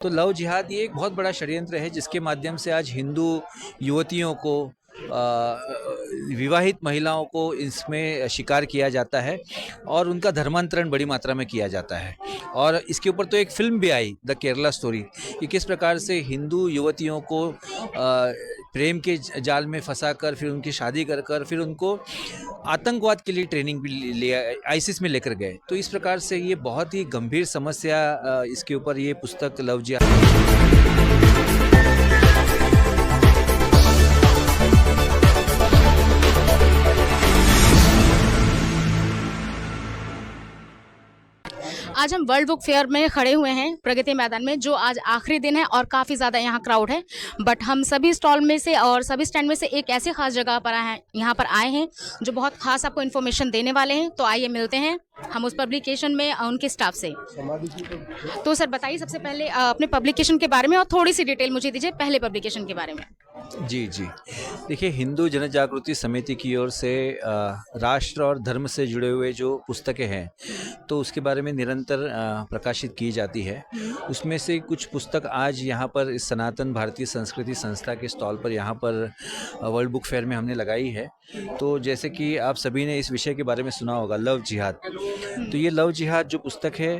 तो लव जिहाद ये एक बहुत बड़ा षड्यंत्र है जिसके माध्यम से आज हिंदू युवतियों को विवाहित महिलाओं को इसमें शिकार किया जाता है और उनका धर्मांतरण बड़ी मात्रा में किया जाता है। और इसके ऊपर तो एक फिल्म भी आई, द केरला स्टोरी, कि किस प्रकार से हिंदू युवतियों को प्रेम के जाल में फंसाकर फिर उनकी शादी कर कर फिर उनको आतंकवाद के लिए ट्रेनिंग भी लिया, आईसिस में लेकर गए। तो इस प्रकार से ये बहुत ही गंभीर समस्या, इसके ऊपर ये पुस्तक लव जिहाद। आज हम वर्ल्ड बुक फेयर में खड़े हुए हैं प्रगति मैदान में, जो आज आखिरी दिन है और काफ़ी ज़्यादा यहाँ क्राउड है। बट हम सभी स्टॉल में से और सभी स्टैंड में से एक ऐसी खास जगह पर यहाँ पर आए हैं जो बहुत खास आपको इन्फॉर्मेशन देने वाले हैं। तो आइए मिलते हैं हम उस पब्लिकेशन में उनके स्टाफ से। तो सर बताइए सबसे पहले अपने पब्लिकेशन के बारे में और थोड़ी सी डिटेल मुझे दीजिए पहले पब्लिकेशन के बारे में। जी जी, देखिए, हिंदू जन जागृति समिति की ओर से राष्ट्र और धर्म से जुड़े हुए जो पुस्तकें हैं तो उसके बारे में निरंतर प्रकाशित की जाती है। उसमें से कुछ पुस्तक आज यहाँ पर इस सनातन भारतीय संस्कृति संस्था के स्टॉल पर यहाँ पर वर्ल्ड बुक फेयर में हमने लगाई है। तो जैसे कि आप सभी ने इस विषय के बारे में सुना होगा, लव जिहाद। तो ये लव जिहाद जो पुस्तक है,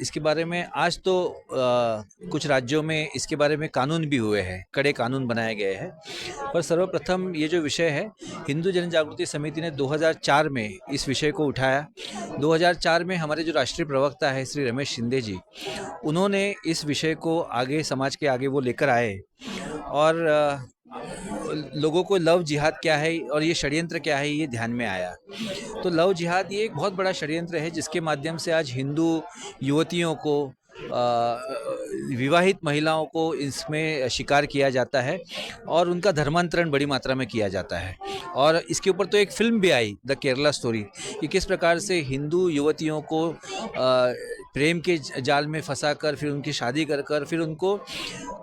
इसके बारे में आज तो कुछ राज्यों में इसके बारे में कानून भी हुए हैं, कड़े कानून बनाए गए हैं। पर सर्वप्रथम ये जो विषय है, हिंदू जन जागृति समिति ने 2004 में इस विषय को उठाया। 2004 में हमारे जो राष्ट्रीय प्रवक्ता है श्री रमेश शिंदे जी, उन्होंने इस विषय को आगे समाज के आगे वो लेकर आए और लोगों को लव जिहाद क्या है और ये षड्यंत्र क्या है ये ध्यान में आया। तो लव जिहाद ये एक बहुत बड़ा षड्यंत्र है जिसके माध्यम से आज हिंदू युवतियों को विवाहित महिलाओं को इसमें शिकार किया जाता है और उनका धर्मांतरण बड़ी मात्रा में किया जाता है। और इसके ऊपर तो एक फिल्म भी आई, द केरला स्टोरी, कि किस प्रकार से हिंदू युवतियों को प्रेम के जाल में फंसाकर फिर उनकी शादी कर कर फिर उनको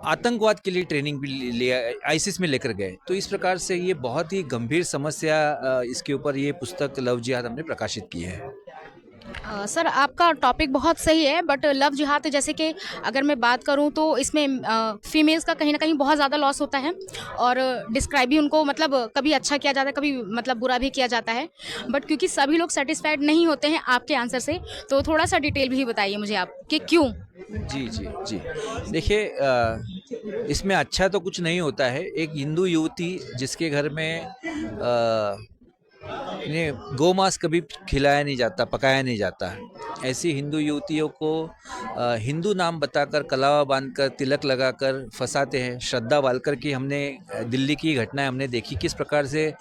आतंकवाद के लिए ट्रेनिंग भी लिया, आईसिस में लेकर गए। तो इस प्रकार से ये बहुत ही गंभीर समस्या, इसके ऊपर ये पुस्तक लव जिहाद हमने प्रकाशित की है। सर आपका टॉपिक बहुत सही है, बट लव जिहाद जैसे कि अगर मैं बात करूं तो इसमें फीमेल्स का कहीं ना कहीं बहुत ज़्यादा लॉस होता है और डिस्क्राइब भी उनको मतलब कभी अच्छा किया जाता है, कभी मतलब बुरा भी किया जाता है। बट क्योंकि सभी लोग सेटिस्फाइड नहीं होते हैं आपके आंसर से, तो थोड़ा सा डिटेल भी बताइए मुझे आप कि क्यों। जी जी जी, देखिए, इसमें अच्छा तो कुछ नहीं होता है। एक हिंदू युवती जिसके घर में इन्हें गोमांस कभी खिलाया नहीं जाता, पकाया नहीं जाता, ऐसी हिंदू युवतियों को हिंदू नाम बताकर कलावा बांधकर तिलक लगाकर फंसाते हैं। श्रद्धा वालकर की हमने दिल्ली की घटनाएं हमने देखी, किस प्रकार से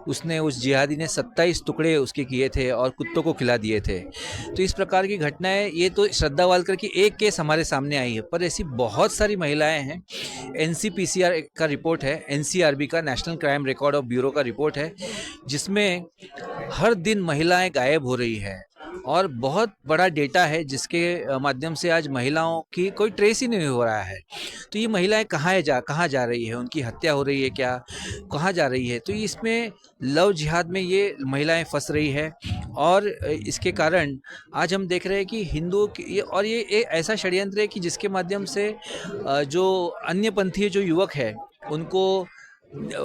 उसने, उस जिहादी ने 27 टुकड़े उसके किए थे और कुत्तों को खिला दिए थे। तो इस प्रकार की घटनाएं, ये तो श्रद्धा वालकर की एक केस हमारे सामने आई है, पर ऐसी बहुत सारी महिलाएं हैं। एनसीपीसीआर का रिपोर्ट है, एनसीआरबी का, national crime record of bureau का रिपोर्ट है, जिसमें हर दिन महिलाएं गायब हो रही है और बहुत बड़ा डेटा है जिसके माध्यम से आज महिलाओं की कोई ट्रेस ही नहीं हो रहा है। तो ये महिलाएं कहाँ जा रही है, उनकी हत्या हो रही है क्या, कहाँ जा रही है। तो इसमें लव जिहाद में ये महिलाएं फंस रही है और इसके कारण आज हम देख रहे हैं कि हिंदुओं की, और ये एक ऐसा षड्यंत्र है कि जिसके माध्यम से जो अन्य पंथीय जो युवक है उनको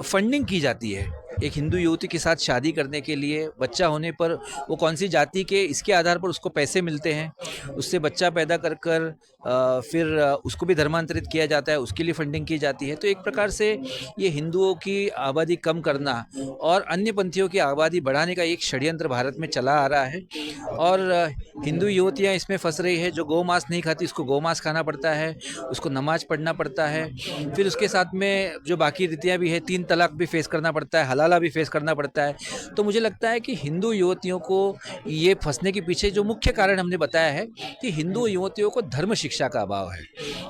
फंडिंग की जाती है। एक हिंदू युवती के साथ शादी करने के लिए, बच्चा होने पर वो कौन सी जाति के, इसके आधार पर उसको पैसे मिलते हैं, उससे बच्चा पैदा कर कर फिर उसको भी धर्मांतरित किया जाता है, उसके लिए फंडिंग की जाती है। तो एक प्रकार से ये हिंदुओं की आबादी कम करना और अन्य पंथियों की आबादी बढ़ाने का एक षड्यंत्र भारत में चला आ रहा है। और हिंदू युवतियाँ इसमें फंस रही है, जो गौ मांस नहीं खाती उसको गौ मांस खाना पड़ता है, उसको नमाज पढ़ना पड़ता है, फिर उसके साथ में जो बाकी रीतियाँ भी है, 3 तलाक भी फेस करना पड़ता है, हलाला भी फेस करना पड़ता है। तो मुझे लगता है कि हिंदू युवतियों को ये फंसने के पीछे जो मुख्य कारण हमने बताया है कि हिंदू युवतियों को धर्म शिक्षा का अभाव है।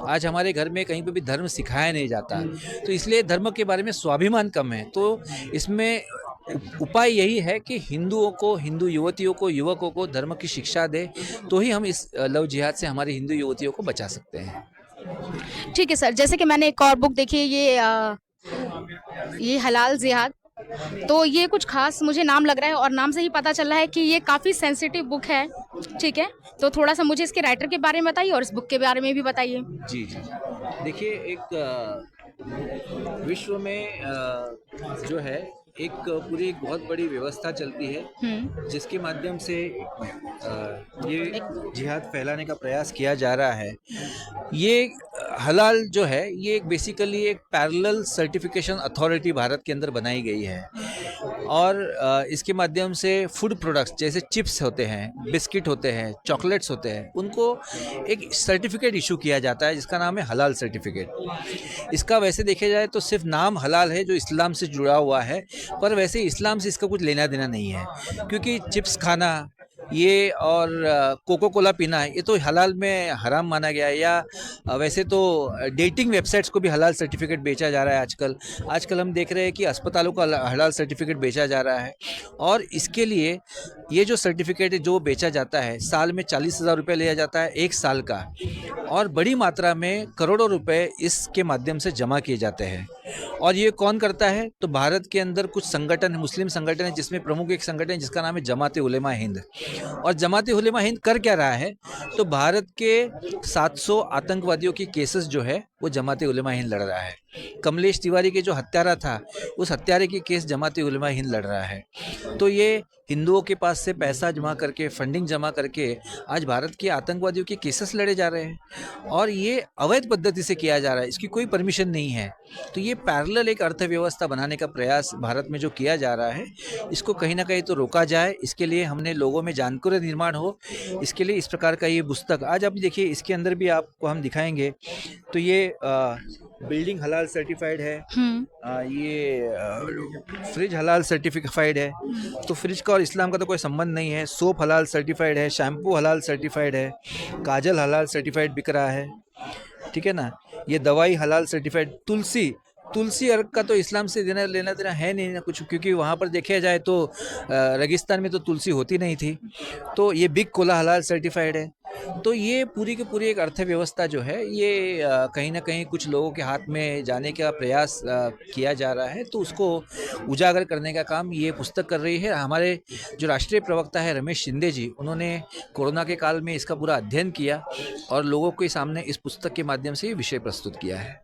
आज हमारे घर में कहीं पे भी धर्म सिखाया नहीं जाता, तो इसलिए धर्म के बारे में स्वाभिमान कम है। तो इसमें उपाय यही है कि हिंदुओं को, हिंदू युवतियों को, युवकों को धर्म की शिक्षा दे, तो ही हम इस लव जिहाद से हमारी हिंदू युवतियों को बचा सकते हैं। ठीक है सर, जैसे कि मैंने एक और बुक देखी है, ये हलाल जिहाद, तो ये कुछ खास मुझे नाम लग रहा है और नाम से ही पता चल रहा है कि ये काफ़ी सेंसिटिव बुक है। ठीक है, तो थोड़ा सा मुझे इसके राइटर के बारे में बताइए और इस बुक के बारे में भी बताइए। जी, जी। देखिए एक विश्व में जो है एक पूरी एक बहुत बड़ी व्यवस्था चलती है हम्म। जिसके माध्यम से ये जिहाद फैलाने का प्रयास किया जा रहा है। ये हलाल जो है ये एक बेसिकली एक पैरेलल सर्टिफिकेशन अथॉरिटी भारत के अंदर बनाई गई है और इसके माध्यम से फूड प्रोडक्ट्स जैसे चिप्स होते हैं, बिस्किट होते हैं, चॉकलेट्स होते हैं, उनको एक सर्टिफिकेट इशू किया जाता है जिसका नाम है हलाल सर्टिफिकेट। इसका वैसे देखा जाए तो सिर्फ नाम हलाल है जो इस्लाम से जुड़ा हुआ है, पर वैसे इस्लाम से इसका कुछ लेना देना नहीं है क्योंकि चिप्स खाना ये और कोको कोला पीना ये तो हलाल में हराम माना गया है। या वैसे तो डेटिंग वेबसाइट्स को भी हलाल सर्टिफिकेट बेचा जा रहा है आजकल। आजकल हम देख रहे हैं कि अस्पतालों को हलाल सर्टिफिकेट बेचा जा रहा है और इसके लिए ये जो सर्टिफिकेट है जो बेचा जाता है साल में 40,000 रुपये लिया जाता है एक साल का और बड़ी मात्रा में करोड़ों रुपए इसके माध्यम से जमा किए जाते हैं। और ये कौन करता है? तो भारत के अंदर कुछ संगठन मुस्लिम संगठन है जिसमें प्रमुख एक संगठन है जिसका नाम है जमात ए उलेमा हिंद। और जमात ए उलेमा हिंद कर क्या रहा है? तो भारत के 700 आतंकवादियों की केसेस जो है वो जमात ए उलेमा हिंद लड़ रहा है। कमलेश तिवारी के जो हत्यारा था उस हत्यारे की केस जमात ए उलेमा हिंद लड़ रहा है। तो ये हिंदुओं के पास से पैसा जमा करके फंडिंग जमा करके आज भारत के आतंकवादियों के केसेस लड़े जा रहे हैं और ये अवैध पद्धति से किया जा रहा है, इसकी कोई परमिशन नहीं है। तो ये पैरेलल एक अर्थव्यवस्था बनाने का प्रयास भारत में जो किया जा रहा है इसको कहीं ना कहीं तो रोका जाए। इसके लिए हमने लोगों में जानकारी निर्माण हो, इसके लिए इस प्रकार का ये पुस्तक आज आप देखिए इसके अंदर भी आपको हम दिखाएंगे। तो ये बिल्डिंग हलाल सर्टिफाइड है, ये फ्रिज हलाल सर्टिफाइड है। तो फ्रिज का और इस्लाम का तो कोई संबंध नहीं है। सोप हलाल सर्टिफाइड है, शैम्पू हलाल सर्टिफाइड है, काजल हलाल सर्टिफाइड बिक रहा है, ठीक है ना। ये दवाई हलाल सर्टिफाइड, तुलसी अर्क का तो इस्लाम से लेना देना है नहीं ना कुछ, क्योंकि वहाँ पर देखा जाए तो रेगिस्तान में तो तुलसी होती नहीं थी। तो ये बिग कोला हलाल सर्टिफाइड है। तो ये पूरी की पूरी एक अर्थव्यवस्था जो है ये कहीं ना कहीं कुछ लोगों के हाथ में जाने का प्रयास किया जा रहा है। तो उसको उजागर करने का काम ये पुस्तक कर रही है। हमारे जो राष्ट्रीय प्रवक्ता है रमेश शिंदे जी, उन्होंने कोरोना के काल में इसका पूरा अध्ययन किया और लोगों के सामने इस पुस्तक के माध्यम से ये विषय प्रस्तुत किया है।